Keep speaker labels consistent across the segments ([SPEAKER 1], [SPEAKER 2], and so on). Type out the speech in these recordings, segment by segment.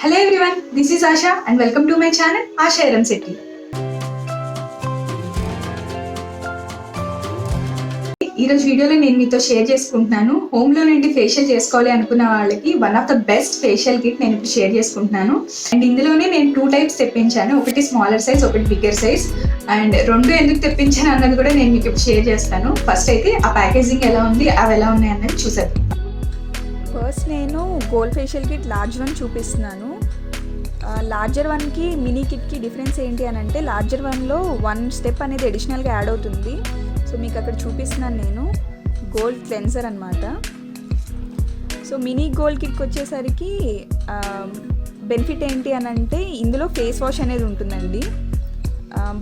[SPEAKER 1] Hello everyone, this is Asha and welcome to my channel Asha Yarramsetti. ఈరోజు వీడియోలో నేను మీతో షేర్ చేసుకుంటున్నాను. హోమ్లో నుండి ఫేషియల్ చేసుకోవాలి అనుకున్న వాళ్ళకి one of the best facial kit నేను ఇప్పుడు షేర్ చేసుకుంటున్నాను. అండ్ ఇందులోనే నేను 2 టైప్స్ తెప్పించాను. ఒకటి స్మాలర్ సైజ్, ఒకటి బిగ్గర్ సైజ్. అండ్ రెండు ఎందుకు తెప్పించాను అన్నది కూడా నేను మీకు ఇప్పుడు షేర్ చేస్తాను. ఫస్ట్ అయితే ఆ ప్యాకేజింగ్ ఎలా ఉంది, అవి ఎలా ఉన్నాయి అన్నది చూసేద్దాం.
[SPEAKER 2] ఫస్ట్ నేను gold facial kit large one చూపిస్తున్నాను. లార్జర్ వన్కి మినీ కిట్కి డిఫరెన్స్ ఏంటి అని అంటే, లార్జర్ వన్లో 1 స్టెప్ అనేది అడిషనల్గా యాడ్ అవుతుంది. సో మీకు అక్కడ చూపిస్తున్నాను నేను గోల్డ్ క్లెన్సర్ అనమాట. సో మినీ గోల్డ్ కిట్కి వచ్చేసరికి బెనిఫిట్ ఏంటి అని అంటే, ఇందులో ఫేస్ వాష్ అనేది ఉంటుందండి.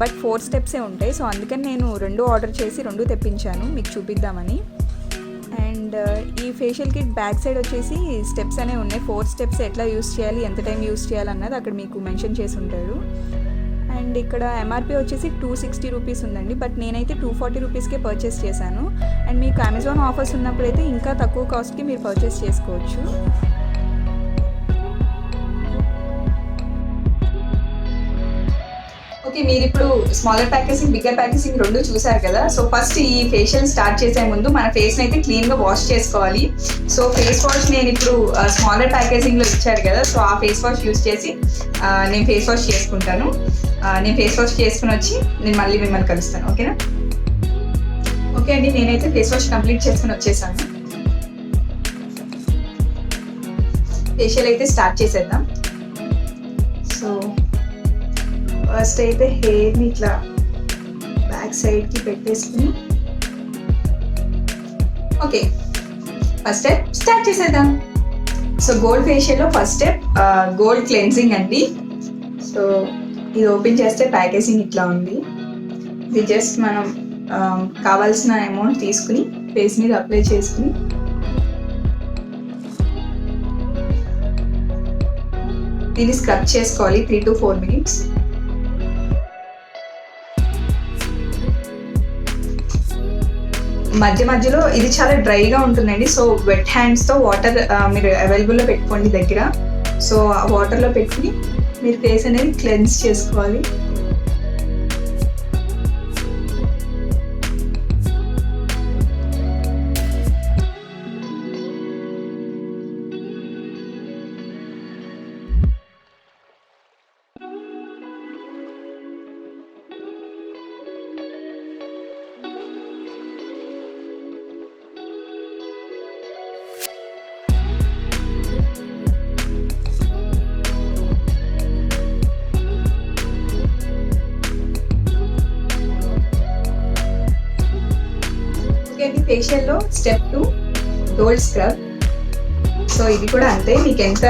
[SPEAKER 2] బట్ 4 స్టెప్సే ఉంటాయి. సో అందుకని నేను 2 ఆర్డర్ చేసి 2 తెప్పించాను మీకు చూపిద్దామని. అండ్ ఈ ఫేషియల్ కిట్ బ్యాక్ సైడ్ వచ్చేసి స్టెప్స్ అనేవి ఉన్నాయి. 4 స్టెప్స్ ఎట్లా యూస్ చేయాలి, ఎంత టైం యూస్ చేయాలి అన్నది అక్కడ మీకు మెన్షన్ చేసి ఉంటారు. అండ్ ఇక్కడ ఎంఆర్పి వచ్చేసి 260 రూపీస్ ఉందండి. బట్ నేనైతే 240 రూపీస్కే పర్చేస్ చేశాను. అండ్ మీకు అమెజాన్ ఆఫర్స్ ఉన్నప్పుడైతే ఇంకా తక్కువ కాస్ట్కి మీరు పర్చేస్ చేసుకోవచ్చు.
[SPEAKER 1] ఓకే, మీరు ఇప్పుడు స్మాలర్ ప్యాకేజింగ్, బిగ్గర్ ప్యాకేజింగ్ రెండు చూసారు కదా. సో ఫస్ట్ ఈ ఫేషియల్ స్టార్ట్ చేసే ముందు మన ఫేస్ని అయితే క్లీన్గా వాష్ చేసుకోవాలి. సో ఫేస్ వాష్ నేను ఇప్పుడు స్మాలర్ ప్యాకేజింగ్లో ఇచ్చారు కదా, సో ఆ ఫేస్ వాష్ యూస్ చేసి నేను ఫేస్ వాష్ చేసుకుంటాను. నేను ఫేస్ వాష్ చేసుకుని వచ్చి నేను మళ్ళీ మిమ్మల్ని కలుస్తాను. ఓకేనా? ఓకే అండి, నేనైతే ఫేస్ వాష్ కంప్లీట్ చేసుకుని వచ్చేసాను. ఫేషియల్ అయితే స్టార్ట్ చేసేద్దాం. సో ఫస్ట్ అయితే హెయిర్ని ఇట్లా బ్యాక్ సైడ్కి పెట్టేసుకుని, ఓకే ఫస్ట్ స్టెప్ స్టార్ట్ చేసేద్దాం. సో గోల్డ్ ఫేషియల్లో ఫస్ట్ స్టెప్ గోల్డ్ క్లెన్జింగ్ అండి. సో ఇది ఓపెన్ చేస్తే ప్యాకేజింగ్ ఇట్లా ఉంది. ఇది జస్ట్ మనం కావాల్సిన అమౌంట్ తీసుకుని ఫేస్ మీద అప్లై చేసుకుని దీన్ని స్క్రబ్ చేసుకోవాలి 3 to 4 మినిట్స్. మధ్య మధ్యలో ఇది చాలా డ్రైగా ఉంటుందండి. సో వెట్ హ్యాండ్స్తో వాటర్ మీరు అవైలబుల్లో పెట్టుకోండి దగ్గర. సో ఆ వాటర్లో పెట్టుకుని మీరు ఫేస్ అనేది క్లెన్స్ చేసుకోవాలి. ఫేషియల్లో స్టెప్ 2 గోల్డ్ స్క్రబ్. సో ఇది కూడా అంతే, మీకు ఎంత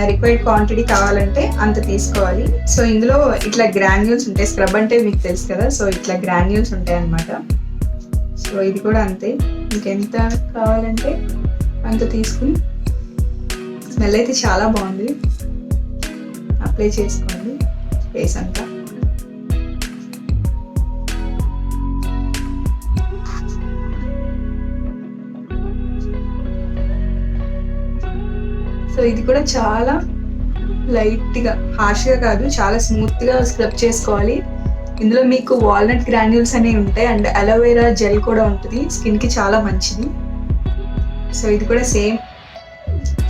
[SPEAKER 1] రిక్వైర్డ్ క్వాంటిటీ కావాలంటే అంత తీసుకోవాలి. సో ఇందులో ఇట్లా గ్రాన్యూల్స్ ఉంటాయి. స్క్రబ్ అంటే మీకు తెలుసు కదా, సో ఇట్లా గ్రాన్యూల్స్ ఉంటాయి అన్నమాట. సో ఇది కూడా అంతే, మీకు ఎంత కావాలంటే అంత తీసుకుని, స్మెల్ అయితే చాలా బాగుంది, అప్లై చేసుకోండి ఫేస్ అంతా. సో ఇది కూడా చాలా లైట్గా, హార్ష్గా కాదు, చాలా స్మూత్గా స్క్రబ్ చేసుకోవాలి. ఇందులో మీకు వాల్నట్ గ్రాన్యూల్స్ అనేవి ఉంటాయి అండ్ అలోవెరా జెల్ కూడా ఉంటుంది, స్కిన్కి చాలా మంచిది. సో ఇది కూడా సేమ్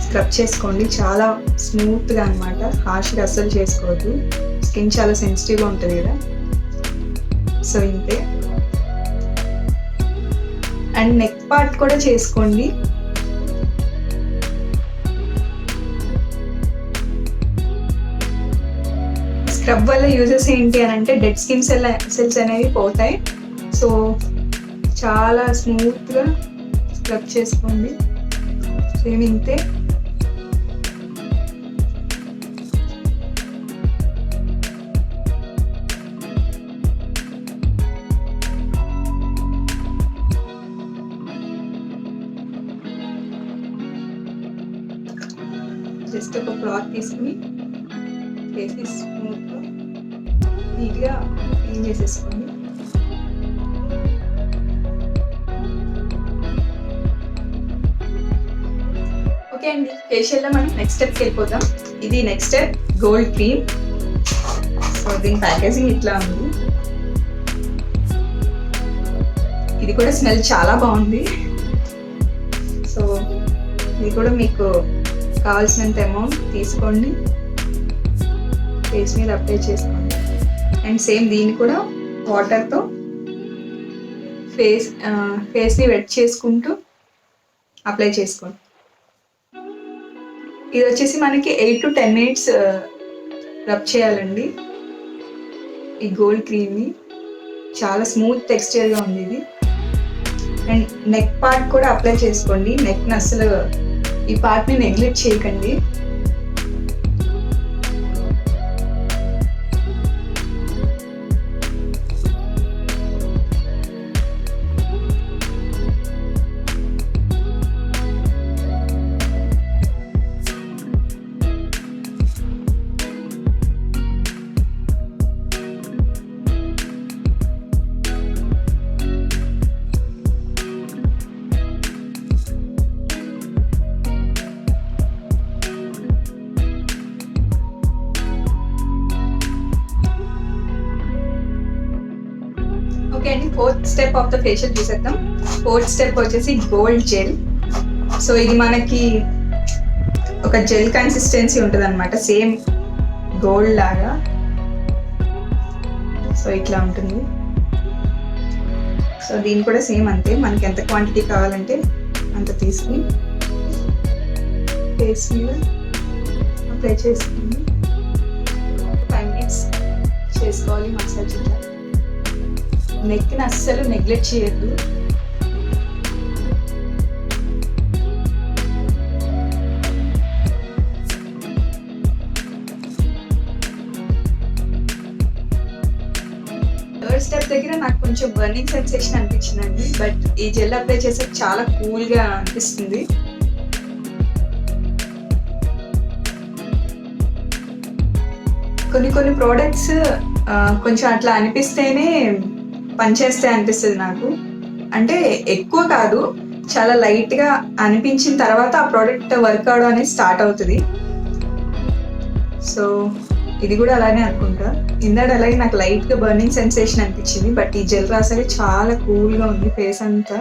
[SPEAKER 1] స్క్రబ్ చేసుకోండి, చాలా స్మూత్గా అనమాట, హార్ష్గా అస్సలు చేసుకోవద్దు, స్కిన్ చాలా సెన్సిటివ్గా ఉంటుంది కదా. సో ఇంతే. అండ్ నెక్ పార్ట్ కూడా చేసుకోండి. స్క్రబ్ వల్ల యూజెస్ ఏంటి అని అంటే, డెడ్ స్కిన్ సెల్స్ అనేవి పోతాయి. సో చాలా స్మూత్గా స్క్రబ్ చేసుకోండి. సేమ్ ఇంతే. జస్ట్ ఒక క్లాత్ తీసుకుని ఫేస్ని స్మూత్గా నీట్గా క్లీన్ చేసేసుకోండి. ఓకే, ఓకే అండి, ఫేషియల్లో మనం నెక్స్ట్ స్టెప్కి వెళ్ళిపోతాం. ఇది next step gold cream. So దీని ప్యాకేజింగ్ ఇట్లా ఉంది. ఇది కూడా స్మెల్ చాలా బాగుంది. సో ఇది కూడా మీకు కావాల్సినంత అమౌంట్ తీసుకోండి, ఫేస్ మీద అప్లై చేసుకోండి. అండ్ సేమ్ దీన్ని కూడా వాటర్తో ఫేస్ని వెట్ చేసుకుంటూ అప్లై చేసుకోండి. ఇది వచ్చేసి మనకి 8 to 10 minutes రబ్ చేయాలండి. ఈ గోల్డ్ క్రీమ్ని చాలా స్మూత్ టెక్స్చర్గా ఉంది ఇది. అండ్ నెక్ పార్ట్ కూడా అప్లై చేసుకోండి. నెక్ని అసలు ఈ పార్ట్ని నెగ్లెక్ట్ చేయకండి. ఓకే అండి, 4th step of the facial చూసేద్దాం. 4th స్టెప్ వచ్చేసి గోల్డ్ జెల్. సో ఇది మనకి ఒక జెల్ కన్సిస్టెన్సీ ఉంటుంది అనమాట, సేమ్ గోల్డ్ లాగా. సో ఇట్లా ఉంటుంది. సో దీని కూడా సేమ్ అంతే, మనకి ఎంత క్వాంటిటీ కావాలంటే అంత తీసుకుని ఫేస్ మీద అప్లై చేసుకుని 5 minutes చేసుకోవాలి మసాజ్. ఇట్లా నెక్ని అస్సలు నెగ్లెక్ట్ చేయొద్దు. థర్డ్ స్టెప్ దగ్గర నాకు కొంచెం బర్నింగ్ సెన్సేషన్ అనిపించిందండి, బట్ ఈ జెల్ అప్లై చేసే చాలా కూల్గా అనిపిస్తుంది. కొన్ని ప్రోడక్ట్స్ కొంచెం అట్లా అనిపిస్తేనే పనిచేస్తే అనిపిస్తుంది నాకు. అంటే ఎక్కువ కాదు, చాలా లైట్గా అనిపించిన తర్వాత ఆ ప్రోడక్ట్ వర్క్ అవడం అనేది స్టార్ట్ అవుతుంది. సో ఇది కూడా అలానే అనుకుంటా. ఇందాక అలాగే నాకు లైట్గా బర్నింగ్ సెన్సేషన్ అనిపించింది, బట్ ఈ జెల్ రాసరి చాలా కూల్గా ఉంది ఫేస్ అంతా.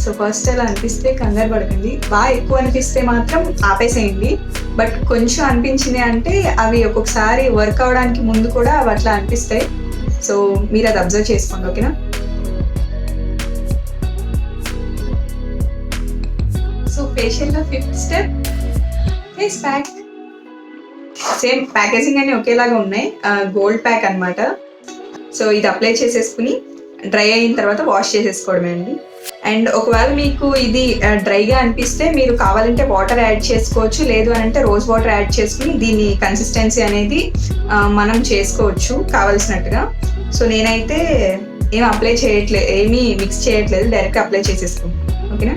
[SPEAKER 1] సో ఫస్ట్ అలా అనిపిస్తే కంగారు పడకండి. బాగా ఎక్కువ అనిపిస్తే మాత్రం ఆపేసేయండి. బట్ కొంచెం అనిపించింది అంటే అవి ఒక్కొక్కసారి వర్క్ అవడానికి ముందు కూడా అవి అట్లా అనిపిస్తాయి. సో మీరు అది అబ్జర్వ్ చేసుకోండి, ఓకేనా? సో ఫేషియల్లో 5th step face pack. Same packaging అన్ని ఒకేలాగా ఉన్నాయి, గోల్డ్ ప్యాక్ అనమాట. సో ఇది అప్లై చేసేసుకుని డ్రై అయిన తర్వాత వాష్ చేసేసుకోవడమే అండి. అండ్ ఒకవేళ మీకు ఇది డ్రైగా అనిపిస్తే మీరు కావాలంటే వాటర్ యాడ్ చేసుకోవచ్చు, లేదు అని అంటే రోజ్ వాటర్ యాడ్ చేసుకుని దీని కన్సిస్టెన్సీ అనేది మనం చేసుకోవచ్చు కావాల్సినట్టుగా. సో నేనైతే ఏమీ మిక్స్ చేయట్లేదు, డైరెక్ట్గా అప్లై చేసేసుకుంటాను, ఓకేనా?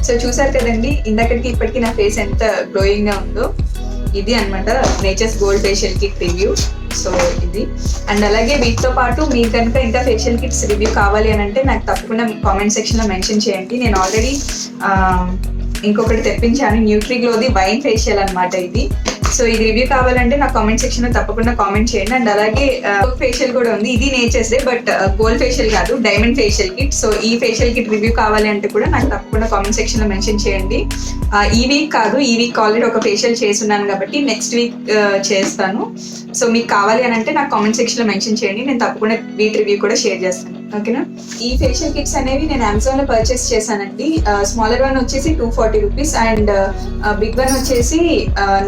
[SPEAKER 1] సో చూసారు కదండి, ఇందాకటికి ఇప్పటికీ నా ఫేస్ ఎంత గ్లోయింగ్గా ఉందో. ఇది అనమాట Nature's gold facial kit review. So ఇది అండ్ అలాగే వీటితో పాటు మీకు కనుక ఇంకా ఫేషియల్ కిట్స్ రివ్యూ కావాలి అని అంటే నాకు తప్పకుండా కామెంట్ సెక్షన్లో మెన్షన్ చేయండి. నేను ఆల్రెడీ ఇంకొకటి తెప్పించాను, న్యూట్రీ గ్లోది వైన్ ఫేషియల్ అనమాట ఇది. సో ఇది రివ్యూ కావాలంటే నా కామెంట్ సెక్షన్ లో తప్పకుండా కామెంట్ చేయండి. అండ్ అలాగే ఫేషియల్ కూడా ఉంది. ఇది Nature's day but gold facial కాదు, డైమండ్ ఫేషియల్ కిట్. సో ఈ ఫేషియల్ కిట్ రివ్యూ కావాలి అంటే కూడా నాకు తప్పకుండా కామెంట్ సెక్షన్ లో మెన్షన్ చేయండి. ఈ వీక్ కాదు, ఈ వీక్ ఆల్రెడీ ఒక ఫేషియల్ చేస్తున్నాను కాబట్టి నెక్స్ట్ వీక్ చేస్తాను. సో మీకు కావాలి అని అంటే నాకు కామెంట్ సెక్షన్ లో మెన్షన్ చేయండి, నేను తప్పకుండా వీటి రివ్యూ కూడా షేర్ చేస్తాను. ఓకేనా. ఈ ఫేషియల్ కిట్స్ అనేవి నేను అమెజాన్ లో పర్చేస్ చేశానండి. స్మాలర్ వన్ వచ్చేసి 240 రూపీస్ అండ్ బిగ్ వన్ వచ్చేసి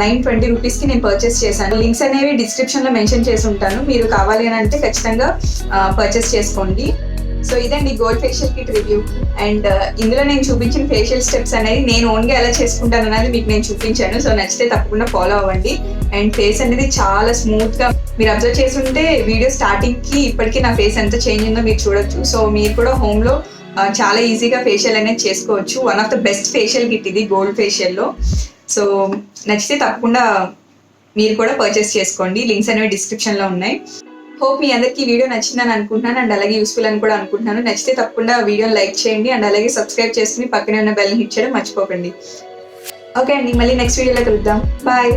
[SPEAKER 1] 920 రూపీస్ కి నేను పర్చేస్ చేశాను. లింక్స్ అనేవి డిస్క్రిప్షన్ లో మెన్షన్ చేసి ఉంటాను, మీరు కావాలి అని అంటే ఖచ్చితంగా పర్చేస్ చేసుకోండి. సో ఇదండి gold facial kit review. And ఇందులో నేను చూపించిన ఫేషియల్ స్టెప్స్ అనేది నేను ఓన్గా ఎలా చేసుకుంటాను అనేది మీకు నేను చూపించాను. సో నచ్చితే తప్పకుండా ఫాలో అవ్వండి. అండ్ ఫేస్ అనేది చాలా స్మూత్ గా మీరు అబ్జర్వ్ చేస్తుంటే వీడియో స్టార్టింగ్ కి ఇప్పటికీ నా ఫేస్ ఎంత చేంజ్ ఉందో మీరు చూడొచ్చు. సో మీరు కూడా హోమ్ లో చాలా ఈజీగా ఫేషియల్ అనేది చేసుకోవచ్చు. One of the best facial kit ఇది గోల్డ్ ఫేషియల్ లో. సో నచ్చితే తప్పకుండా మీరు కూడా పర్చేస్ చేసుకోండి, లింక్స్ అనేవి డిస్క్రిప్షన్ లో ఉన్నాయి. హోప్ మీ అందరికీ వీడియో నచ్చిందని అనుకుంటున్నాను అండ్ అలాగే యూస్ఫుల్ అని కూడా అనుకుంటున్నాను. నచ్చితే తప్పకుండా వీడియోని లైక్ చేయండి అండ్ అలాగే సబ్స్క్రైబ్ చేసుకుని పక్కనే ఉన్న బెల్ హిట్ చేయడం మర్చిపోకండి. ఓకే అండి, మళ్ళీ నెక్స్ట్ వీడియోలో కలుద్దాం. బాయ్.